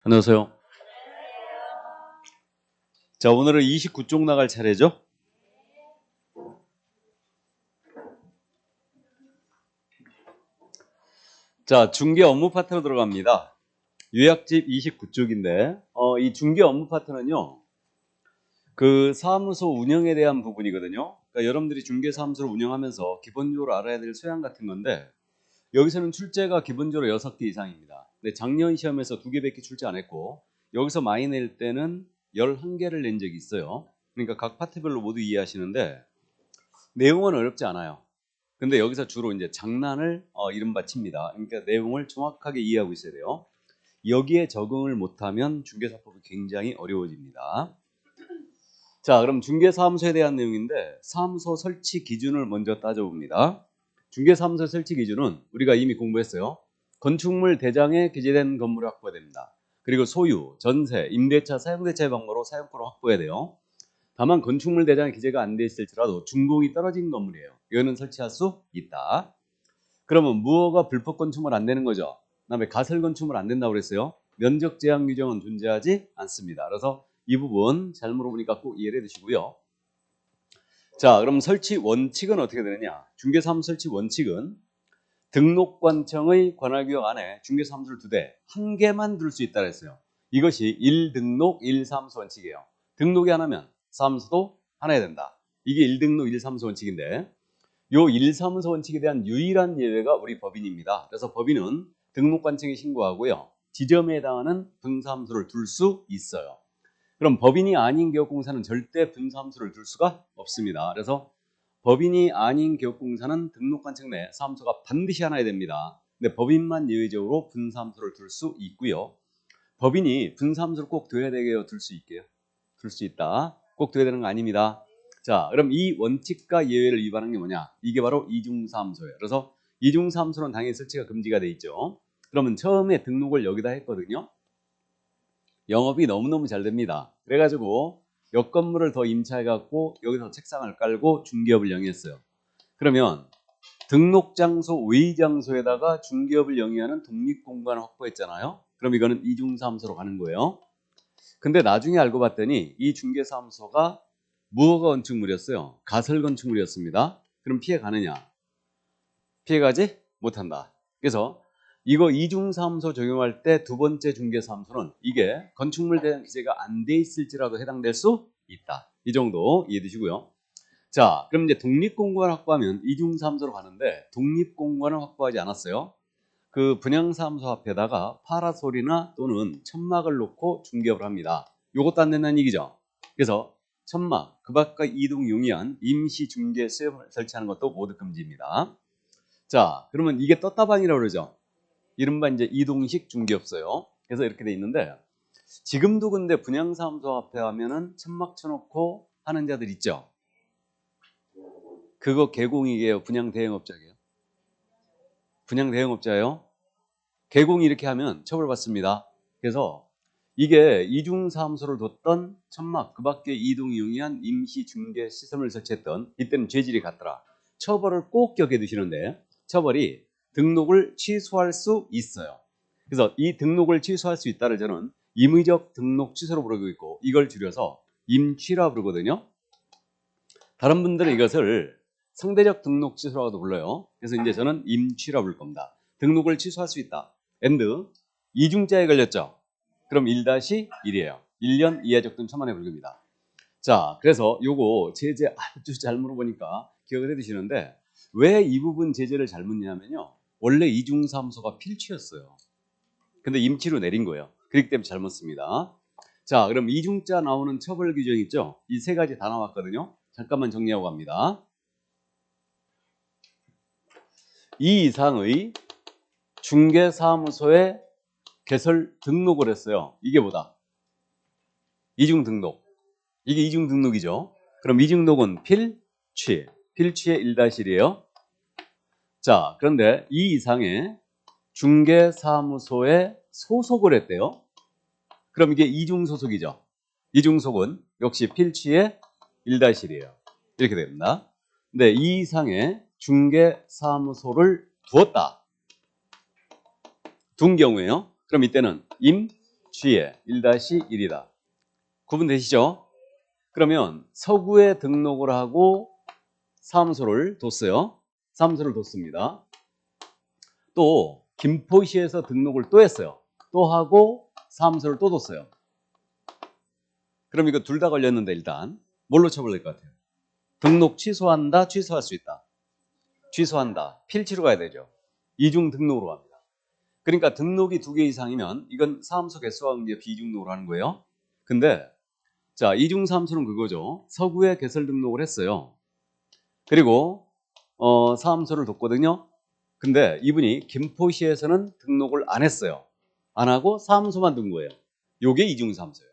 안녕하세요. 자, 오늘은 29쪽 나갈 차례죠? 자, 중개 업무 파트로 들어갑니다. 요약집 29쪽인데, 이 중개 업무 파트는요, 그 사무소 운영에 대한 부분이거든요. 그러니까 여러분들이 중개 사무소를 운영하면서 기본적으로 알아야 될 소양 같은 건데, 여기서는 출제가 기본적으로 6개 이상입니다. 근데 작년 시험에서 2개밖에 출제 안 했고, 여기서 많이 낼 때는 11개를 낸 적이 있어요. 그러니까 각 파트별로 모두 이해하시는데, 내용은 어렵지 않아요. 근데 여기서 주로 이제 장난을 이른바 칩니다. 그러니까 내용을 정확하게 이해하고 있어야 돼요. 여기에 적응을 못하면 중개사법이 굉장히 어려워집니다. 자, 그럼 중개사무소에 대한 내용인데 사무소 설치 기준을 먼저 따져봅니다. 중개사무소 설치 기준은 우리가 이미 공부했어요. 건축물 대장에 기재된 건물이 확보됩니다. 그리고 소유, 전세, 임대차, 사용대차의 방법으로 사용권을 확보해야 돼요. 다만 건축물 대장에 기재가 안 돼 있을지라도 준공이 떨어진 건물이에요. 이거는 설치할 수 있다. 그러면 무허가 불법 건축물 안 되는 거죠. 그다음에 가설 건축물 안 된다고 그랬어요. 면적 제한 규정은 존재하지 않습니다. 그래서 이 부분 잘 물어보니까 꼭 이해를 해두시고요. 자, 그럼 설치 원칙은 어떻게 되느냐? 중개사무소 설치 원칙은 등록관청의 관할구역 안에 중개사무소를 2대, 1개만 둘 수 있다 그랬어요. 이것이 1등록 1사무소 원칙이에요. 등록이 하나면 사무소도 하나야 된다. 이게 1등록 1사무소 원칙인데, 요 1사무소 원칙에 대한 유일한 예외가 우리 법인입니다. 그래서 법인은 등록관청에 신고하고요. 지점에 해당하는 분사무소를 둘 수 있어요. 그럼 법인이 아닌 기업공사는 절대 분사무소를 둘 수가 없습니다. 그래서 법인이 아닌 기업공사는 등록관청 내 사무소가 반드시 하나야 됩니다. 근데 법인만 예외적으로 분사무소를 둘 수 있고요. 법인이 분사무소를 꼭 둬야 되게요? 둘 수 있게요? 둘 수 있다. 꼭 둬야 되는 거 아닙니다. 자, 그럼 이 원칙과 예외를 위반한 게 뭐냐? 이게 바로 이중사무소예요. 그래서 이중사무소는 당연히 설치가 금지가 돼 있죠. 그러면 처음에 등록을 여기다 했거든요. 영업이 너무너무 잘 됩니다. 그래가지고 옆 건물을 더 임차해갖고 여기서 책상을 깔고 중개업을 영위했어요. 그러면 등록 장소 외의 장소에다가 중개업을 영위하는 독립공간을 확보했잖아요. 그럼 이거는 이중사무소로 가는 거예요. 근데 나중에 알고 봤더니 이 중개사무소가 무허가 건축물이었어요. 가설 건축물이었습니다. 그럼 피해 가느냐? 피해가지 못한다. 그래서 이거 이중사무소 적용할 때 2번째 중개사무소는 이게 건축물 대상 기재가 안 돼 있을지라도 해당될 수 있다. 이 정도 이해해 두시고요. 자, 그럼 이제 독립공간을 확보하면 이중사무소로 가는데 독립공간을 확보하지 않았어요. 그 분양사무소 앞에다가 파라솔이나 또는 천막을 놓고 중개업을 합니다. 요것도 안 된다는 얘기죠. 그래서 천막, 그 밖의 이동 용이한 임시 중개 수협을 설치하는 것도 모두 금지입니다. 자, 그러면 이게 떴다방이라고 그러죠. 이른바 이제 이동식 중개업소요. 그래서 이렇게 돼 있는데 지금도 근데 분양사무소 앞에 하면은 천막 쳐놓고 하는 자들 있죠. 그거 개공이게요? 분양 대행업자게요? 분양 대행업자예요? 개공이 이렇게 하면 처벌받습니다. 그래서 이게 이중사무소를 뒀던 천막, 그 밖에 이동이 용이한 임시 중개 시설을 설치했던 이때는 죄질이 같더라. 처벌을 꼭 기억해 두시는데 처벌이 등록을 취소할 수 있어요. 그래서 이 등록을 취소할 수 있다를 저는 임의적 등록 취소로 부르고 있고 이걸 줄여서 임취라 부르거든요. 다른 분들은 이것을 상대적 등록 취소라고도 불러요. 그래서 이제 저는 임취라 부를 겁니다. 등록을 취소할 수 있다. 엔드 이중자에 걸렸죠. 그럼 1-1이에요. 1년 이하 적금 1,000만 원에 벌금이다. 자, 그래서 요거 제재 아주 잘 물어보니까 기억을 해두시는데 왜 이 부분 제재를 잘 묻냐면요. 원래 이중사무소가 필취였어요. 근데 임치로 내린 거예요. 그렇기 때문에 잘못 씁니다. 자, 그럼 이중자 나오는 처벌 규정 있죠? 이 3가지 다 나왔거든요. 잠깐만 정리하고 갑니다. 이 이상의 중개사무소에 개설 등록을 했어요. 이게 뭐다? 이중 등록. 이게 이중 등록이죠. 그럼 이중 등록은 필취. 필취의 1-1이에요. 자, 그런데 이 이상의 중개사무소에 소속을 했대요. 그럼 이게 이중 소속이죠. 이중 소속은 역시 필취의 1-1이에요. 이렇게 됩니다. 근데 이 이상의 중개사무소를 두었다. 둔 경우에요. 그럼 이때는 임취의 1-1이다. 구분되시죠? 그러면 서구에 등록을 하고 사무소를 뒀어요. 사무소를 뒀습니다. 또 김포시에서 등록을 또 했어요. 또 하고 사무소를 또 뒀어요. 그럼 이거 둘 다 걸렸는데 일단 뭘로 처벌될 것 같아요? 등록 취소한다, 취소할 수 있다. 취소한다. 필지로 가야 되죠. 이중 등록으로 갑니다. 그러니까 등록이 2개 이상이면 이건 사무소 개수와 관계 비등록으로 하는 거예요. 근데 자, 이중 사무소는 그거죠. 서구에 개설 등록을 했어요. 그리고 사무소를 뒀거든요. 근데 이분이 김포시에서는 등록을 안 했어요. 안 하고 사무소만 둔 거예요. 요게 이중 사무소예요.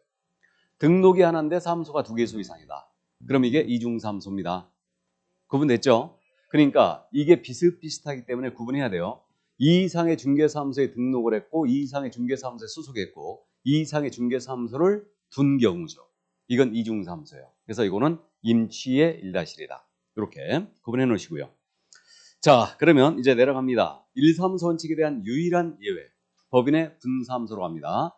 등록이 하나인데 사무소가 2개소 이상이다. 그럼 이게 이중 사무소입니다. 구분됐죠? 그러니까 이게 비슷비슷하기 때문에 구분해야 돼요. 이 이상의 중개사무소에 등록을 했고 이 이상의 중개사무소에 소속했고 이 이상의 중개사무소를 둔 경우죠. 이건 이중사무소예요. 그래서 이거는 임취의 1-1이다. 이렇게 구분해 놓으시고요. 자, 그러면 이제 내려갑니다. 1사무소 원칙에 대한 유일한 예외. 법인의 분사무소로 갑니다.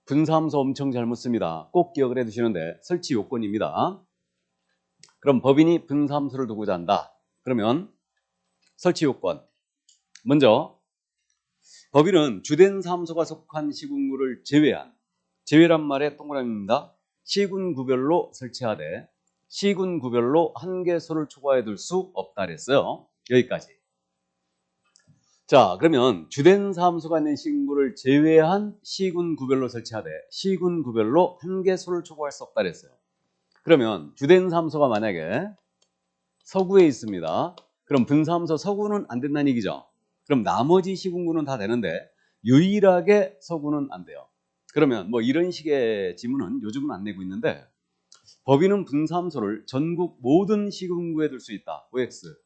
분사무소 엄청 잘못 씁니다. 꼭 기억을 해 두시는데 설치 요건입니다. 그럼 법인이 분사무소를 두고자 한다. 그러면 설치 요건. 먼저 법인은 주된 사무소가 속한 시군구를 제외한, 제외란 말에 동그라미입니다. 시군구별로 설치하되 시군구별로 한 개소를 초과해 둘 수 없다 그랬어요. 여기까지. 자, 그러면 주된 사무소가 있는 시군구를 제외한 시군구별로 설치하되 시군구별로 한 개소를 초과할 수 없다 그랬어요. 그러면 주된 사무소가 만약에 서구에 있습니다. 그럼 분사무소 서구는 안 된다는 얘기죠. 그럼 나머지 시군구는 다 되는데 유일하게 서구는 안 돼요. 그러면 뭐 이런 식의 지문은 요즘은 안 내고 있는데 법인은 분사무소를 전국 모든 시군구에 둘 수 있다. OX.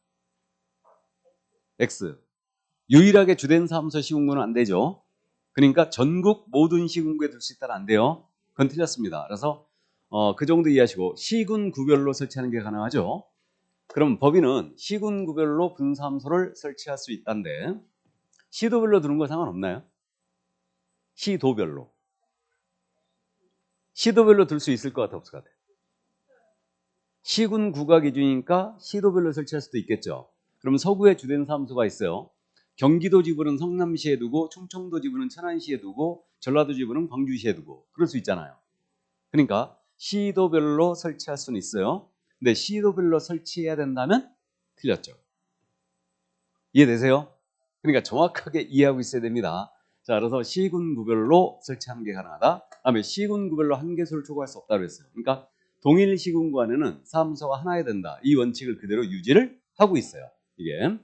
X. 유일하게 주된 사무소 시군구는 안 되죠. 그러니까 전국 모든 시군구에 둘 수 있다는 안 돼요. 그건 틀렸습니다. 그래서 그 정도 이해하시고 시군구별로 설치하는 게 가능하죠. 그럼 법인은 시군구별로 분사무소를 설치할 수 있다는데 시도별로 두는 거 상관없나요? 시도별로. 시도별로 둘 수 있을 것 같아, 없을 것 같아? 시군구가 기준이니까 시도별로 설치할 수도 있겠죠. 그럼 서구에 주된 사무소가 있어요. 경기도 지부는 성남시에 두고 충청도 지부는 천안시에 두고 전라도 지부는 광주시에 두고 그럴 수 있잖아요. 그러니까 시도별로 설치할 수는 있어요. 근데 시도별로 설치해야 된다면 틀렸죠. 이해되세요? 그러니까 정확하게 이해하고 있어야 됩니다. 자, 그래서 시군구별로 설치하는 게 가능하다. 다음에 시군구별로 한 개소를 초과할 수 없다고 했어요. 그러니까 동일 시군구 안에는 사무소가 하나야 된다. 이 원칙을 그대로 유지를 하고 있어요. 이게.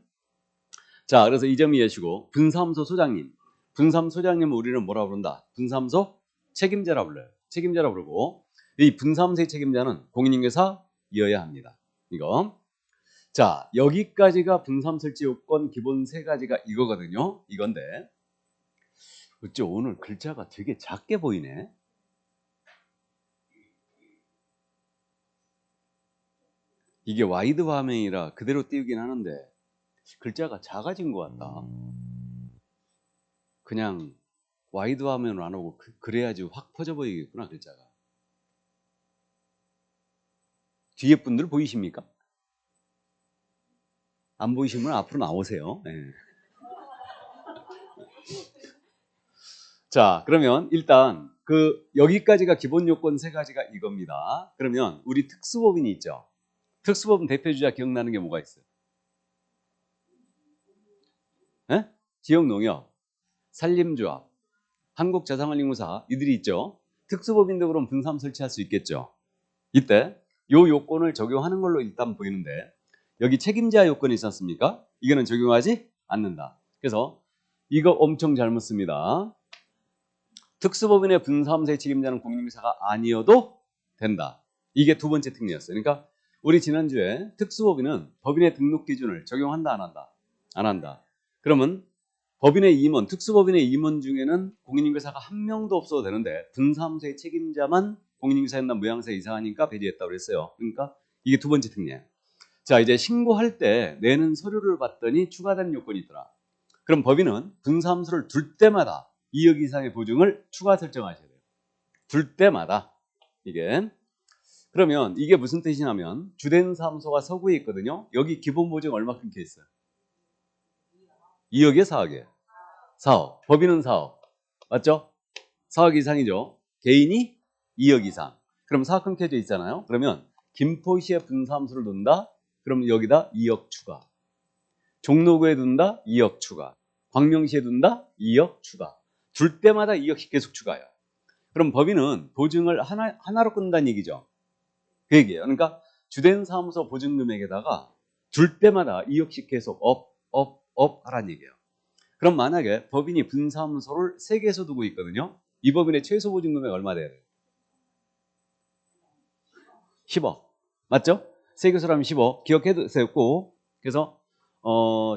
자, 그래서 이 점 이해하시고 분사무소 소장님. 분사무소 소장님은 우리는 뭐라 부른다? 분사무소 책임자라 불러요. 책임자라 부르고 이 분사무소의 책임자는 공인인계사이어야 합니다. 이거. 자, 여기까지가 분사무소 설치 요건 기본 3가지가 이거거든요. 이건데 어째 오늘 글자가 되게 작게 보이네. 이게 와이드 화면이라 그대로 띄우긴 하는데 글자가 작아진 것 같다. 그냥 와이드 화면으로 안 하고 그래야지 확 퍼져 보이겠구나, 글자가. 뒤에 분들 보이십니까? 안 보이시면 앞으로 나오세요. 네. 자, 그러면 일단 여기까지가 기본 요건 3가지가 이겁니다. 그러면 우리 특수법인이 있죠. 특수법인 대표주자 기억나는 게 뭐가 있어요? 에? 지역농협, 산림조합, 한국자산관리공사 이들이 있죠. 특수법인도 그럼 분사무소 설치할 수 있겠죠. 이때 요 요건을 적용하는 걸로 일단 보이는데 여기 책임자 요건이 있지 않습니까? 이거는 적용하지 않는다. 그래서 이거 엄청 잘못 씁니다. 특수법인의 분사무소의 책임자는 공인인계사가 아니어도 된다. 이게 2번째 특례였어요. 그러니까 우리 지난주에 특수법인은 법인의 등록 기준을 적용한다 안 한다? 안 한다. 그러면 법인의 임원, 특수법인의 임원 중에는 공인인계사가 한 명도 없어도 되는데 분사무소의 책임자만 공인인계사였나 모양새 이상하니까 배제했다고 그랬어요. 그러니까 이게 2번째 특례. 자, 이제 신고할 때 내는 서류를 봤더니 추가된 요건이 있더라. 그럼 법인은 분사무소를 둘 때마다 2억 이상의 보증을 추가 설정하셔야 돼요. 둘 때마다. 이게. 그러면 이게 무슨 뜻이냐면 주된 사무소가 서구에 있거든요. 여기 기본 보증 얼마큼 돼 있어요? 2억에 4억에 4억. 법인은 4억. 맞죠? 4억 이상이죠. 개인이 2억 이상. 그럼 4억 끊겨져 있잖아요. 그러면 김포시에 분사무소를 둔다? 그럼 여기다 2억 추가. 종로구에 둔다? 2억 추가. 광명시에 둔다? 2억 추가. 둘 때마다 2억씩 계속 추가해요. 그럼 법인은 보증을 하나로 끊는다는 얘기죠. 그 얘기예요. 그러니까 주된 사무소 보증 금액에다가 둘 때마다 2억씩 계속 업 하라는 얘기예요. 그럼 만약에 법인이 분사무소를 3개에서 두고 있거든요. 이 법인의 최소 보증 금액 얼마 돼야 돼요? 10억. 맞죠? 3개소라면 10억. 기억해두세요. 그래서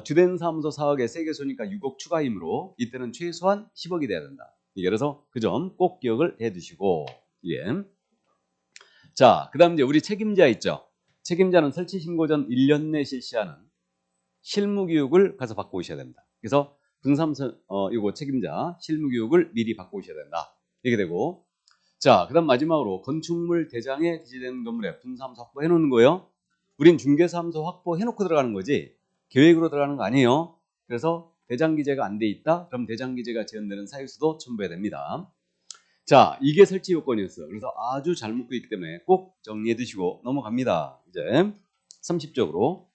주된 사무소 4억에 3개소니까 6억 추가이므로 이때는 최소한 10억이 돼야 된다. 그래서 그 점 꼭 기억을 해두시고. 예. 자, 그 다음 이제 우리 책임자 있죠. 책임자는 설치 신고 전 1년 내 실시하는 실무 교육을 가서 받고 오셔야 된다. 그래서 분사무소 이거 책임자 실무 교육을 미리 받고 오셔야 된다. 이렇게 되고, 자, 그다음 마지막으로 건축물 대장에 기재된 건물에 분사무소 확보해 놓는 거예요. 우린 중개사무소 확보해 놓고 들어가는 거지 계획으로 들어가는 거 아니에요. 그래서 대장 기재가 안 돼 있다. 그럼 대장 기재가 지연되는 사유수도 첨부해야 됩니다. 자, 이게 설치 요건이었어요. 그래서 아주 잘 묶고 있기 때문에 꼭 정리해 두시고 넘어갑니다. 이제 30쪽으로.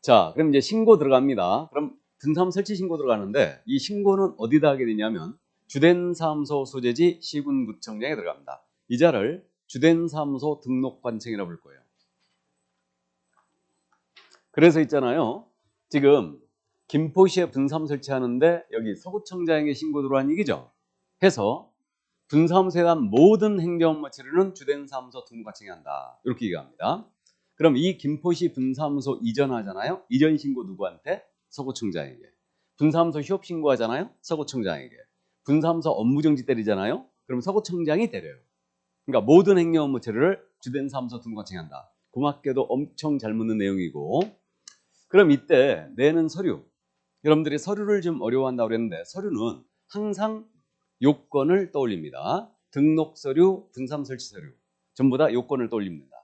자, 그럼 이제 신고 들어갑니다. 그럼 분사무 설치 신고 들어가는데 이 신고는 어디다 하게 되냐면 주된 사무소 소재지 시군구청장에 들어갑니다. 이 자를 주된 사무소 등록관청이라고 부를 거예요. 그래서 있잖아요. 지금 김포시에 분사무 설치하는데 여기 서구청장에게 신고 들어간 얘기죠. 해서 분사무소에 대한 모든 행정업무 처리는 주된 사무소 등록관청이 한다. 이렇게 얘기합니다. 그럼 이 김포시 분사무소 이전하잖아요. 이전 신고 누구한테? 서구청장에게. 분사무소 휴업 신고하잖아요. 서구청장에게. 분사무소 업무정지 때리잖아요. 그럼 서구청장이 때려요. 그러니까 모든 행정 업무 처리를 주된 사무소 등록관청이 한다. 고맙게도 엄청 잘 묻는 내용이고, 그럼 이때 내는 서류, 여러분들이 서류를 좀 어려워한다고 그랬는데 서류는 항상 요건을 떠올립니다. 등록 서류, 분사무 설치 서류 전부 다 요건을 떠올립니다.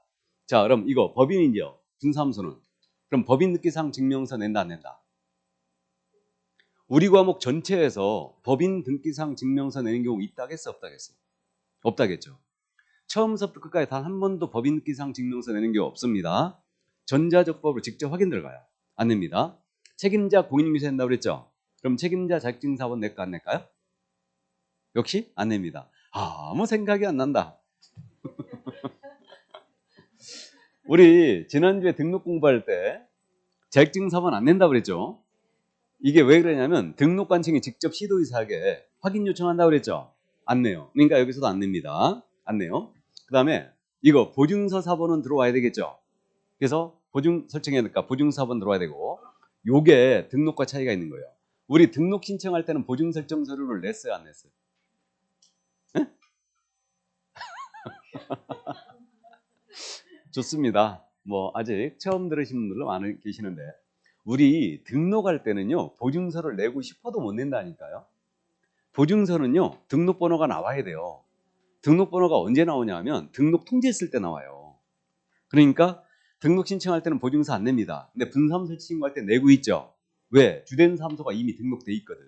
자, 그럼 이거 법인이죠. 분사무소는. 그럼 법인 등기상 증명서 낸다 안 낸다? 우리 과목 전체에서 법인 등기상 증명서 내는 경우 있다겠어 없다겠어? 없다겠죠. 처음부터 끝까지 단 한 번도 법인 등기상 증명서 내는 경우 없습니다. 전자적법으로 직접 확인 들어가요. 안 냅니다. 책임자 공인인증서 낸다고 그랬죠. 그럼 책임자 자격증사본 낼까 안 낼까요? 역시 안 냅니다. 아무 생각이 안 난다. 우리 지난주에 등록 공부할 때 자격증사본 안 낸다고 그랬죠. 이게 왜 그러냐면 등록관청이 직접 시도의사에게 확인 요청한다고 그랬죠. 안 내요. 그러니까 여기서도 안 냅니다. 안 내요. 그 다음에 이거 보증서 사본은 들어와야 되겠죠. 그래서 보증 설정해야 될까? 보증서 사본 들어와야 되고, 요게 등록과 차이가 있는 거예요. 우리 등록 신청할 때는 보증 설정 서류를 냈어요 안 냈어요? 네? 좋습니다. 뭐 아직 처음 들으신 분들도 많이 계시는데 우리 등록할 때는요 보증서를 내고 싶어도 못 낸다니까요. 보증서는요 등록번호가 나와야 돼요. 등록번호가 언제 나오냐면 등록 통지를 쓸 때 나와요. 그러니까 등록 신청할 때는 보증서 안 냅니다. 근데 분사무 설치 신고할 때 내고 있죠. 왜? 주된 사무소가 이미 등록돼 있거든.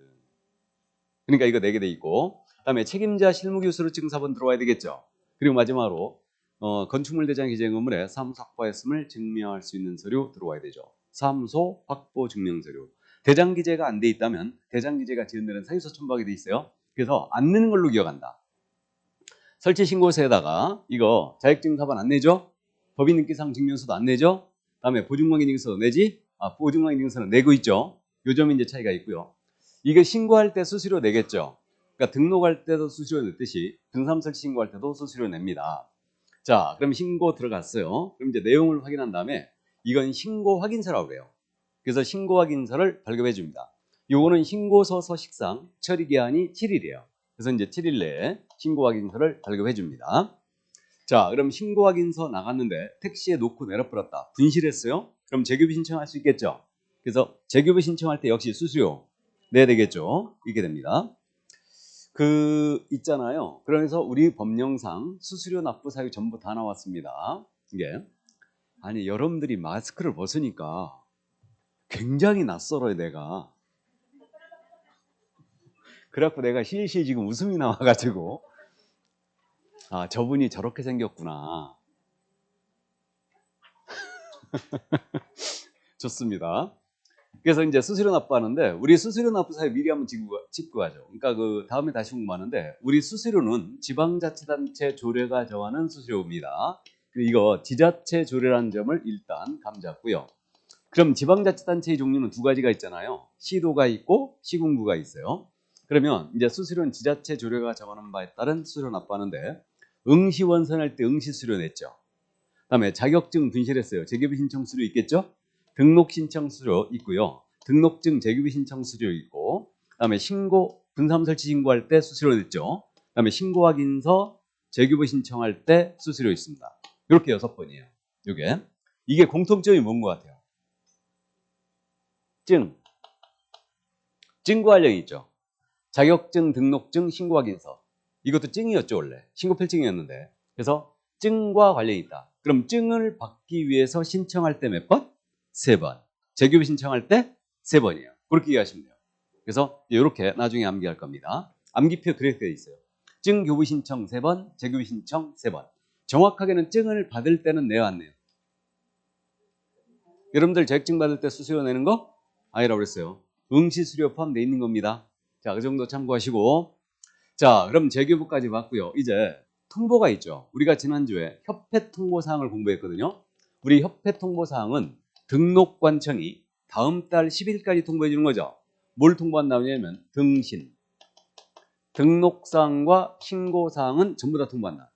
그러니까 이거 내게 돼 있고, 그다음에 책임자 실무교수로 증사본 들어와야 되겠죠. 그리고 마지막으로 건축물 대장 기재 건물에 사무소 확보했음을 증명할 수 있는 서류 들어와야 되죠. 사무소 확보 증명 서류. 대장 기재가 안 돼 있다면 대장 기재가 지연되는 사유서 첨부하게 돼 있어요. 그래서 안 내는 걸로 기억한다. 설치 신고서에다가 이거 자격증사본 안 내죠? 법인 등기상 증명서도 안 내죠? 그다음에 보증관계증서도 내지? 보증관계증서는 내고 있죠. 요 점이 이제 차이가 있고요. 이게 신고할 때 수수료 내겠죠. 그러니까 등록할 때도 수수료 냈듯이 등삼 설치 신고할 때도 수수료 냅니다. 자, 그럼 신고 들어갔어요. 그럼 이제 내용을 확인한 다음에 이건 신고 확인서라고 그래요. 그래서 신고 확인서를 발급해 줍니다. 요거는 신고서 서식상 처리 기한이 7일이에요. 그래서 이제 7일 내에 신고 확인서를 발급해 줍니다. 자, 그럼 신고 확인서 나갔는데 택시에 놓고 내려버렸다. 분실했어요? 그럼 재규비 신청할 수 있겠죠. 그래서 재규비 신청할 때 역시 수수료 내야 되겠죠. 이렇게 됩니다. 그 있잖아요. 그래서 우리 법령상 수수료 납부 사유 전부 다 나왔습니다. 이게 아니 여러분들이 마스크를 벗으니까 굉장히 낯설어요 내가. 그래갖고 내가 실실 지금 웃음이 나와가지고 아 저분이 저렇게 생겼구나. 좋습니다. 그래서 이제 수수료 납부하는데 우리 수수료 납부 사유 미리 한번 짚고 가죠. 그러니까 그 다음에 다시 공부하는데 우리 수수료는 지방자치단체 조례가 정하는 수수료입니다. 이거 지자체 조례라는 점을 일단 감잡고요. 그럼 지방자치단체의 종류는 두 가지가 있잖아요. 시도가 있고 시군구가 있어요. 그러면 이제 수수료는 지자체 조례가 정하는 바에 따른 수수료 납부하는데 응시원선할 때 응시수료 냈죠. 그다음에 자격증 분실했어요. 재규비 신청 수료 있겠죠? 등록 신청 수료 있고요. 등록증 재규비 신청 수료 있고, 그다음에 신고 분사무 설치 신고할 때 수수료 냈죠. 그다음에 신고 확인서 재규비 신청할 때 수수료 있습니다. 이렇게 6번이에요. 이게 공통점이 뭔 것 같아요? 증거 관련이 있죠. 자격증, 등록증, 신고 확인서. 이것도 증이었죠 원래. 신고 필증이었는데. 그래서 증과 관련이 있다. 그럼 증을 받기 위해서 신청할 때 몇 번? 3번. 재규비 신청할 때 3번이에요. 그렇게 이해하시면 돼요. 그래서 이렇게 나중에 암기할 겁니다. 암기표 그렇게 되어 있어요. 증 교부 신청 3번, 재규비 신청 3번. 정확하게는 증을 받을 때는 내요, 안 내요? 여러분들 자격증 받을 때 수수료 내는 거? 아니라고 그랬어요. 응시수료 포함되어 있는 겁니다. 자, 그 정도 참고하시고. 자, 그럼 재교부까지 봤고요. 이제 통보가 있죠. 우리가 지난주에 협회 통보사항을 공부했거든요. 우리 협회 통보사항은 등록관청이 다음 달 10일까지 통보해 주는 거죠. 뭘 통보한다냐면 등신, 등록사항과 신고사항은 전부 다 통보한다.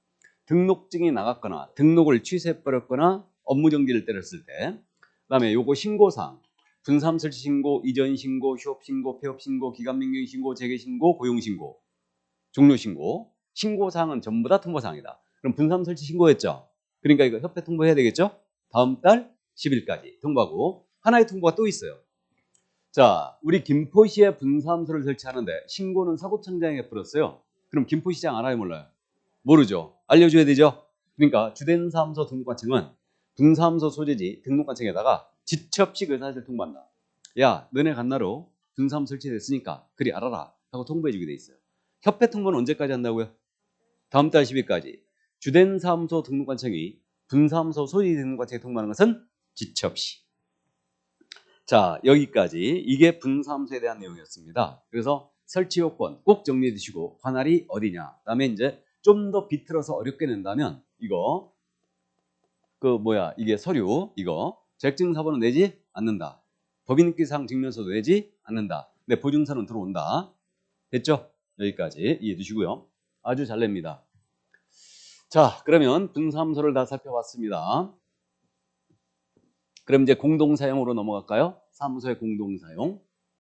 등록증이 나갔거나 등록을 취소해버렸거나 업무정지를 때렸을 때, 그 다음에 요거 신고사항, 분사무 설치 신고, 이전 신고, 휴업 신고, 폐업 신고, 기간 변경 신고, 재개 신고, 고용 신고, 종료 신고, 신고사항은 전부 다 통보사항이다. 그럼 분사무 설치 신고했죠? 그러니까 이거 협회 통보해야 되겠죠? 다음 달 10일까지 통보하고, 하나의 통보가 또 있어요. 자, 우리 김포시에 분사무소를 설치하는데 신고는 서구청장에 풀었어요. 그럼 김포시장 알아요, 몰라요? 모르죠. 알려줘야 되죠. 그러니까 주된 사무소 등록관청은 분사무소 소재지 등록관청에다가 지첩식 의사사실 통보한다. 야, 너네 간나로 분사무소 설치됐으니까 그리 알아라 하고 통보해주게 돼 있어요. 협회 통보는 언제까지 한다고요? 다음 달 10일까지. 주된 사무소 등록관청이 분사무소 소재지 등록관청에 통보하는 것은 지첩시. 자, 여기까지 이게 분사무소에 대한 내용이었습니다. 그래서 설치 요건 꼭 정리해 두시고 관할이 어디냐. 그다음에 이제 좀 더 비틀어서 어렵게 낸다면 이거 이게 서류 이거 자격증사본은 내지 않는다. 법인인기사항 증명서도 내지 않는다. 근데 보증서는 들어온다. 됐죠? 여기까지 이해해 두시고요. 아주 잘 냅니다. 자, 그러면 분사무소를 다 살펴봤습니다. 그럼 이제 공동사용으로 넘어갈까요? 사무소의 공동사용.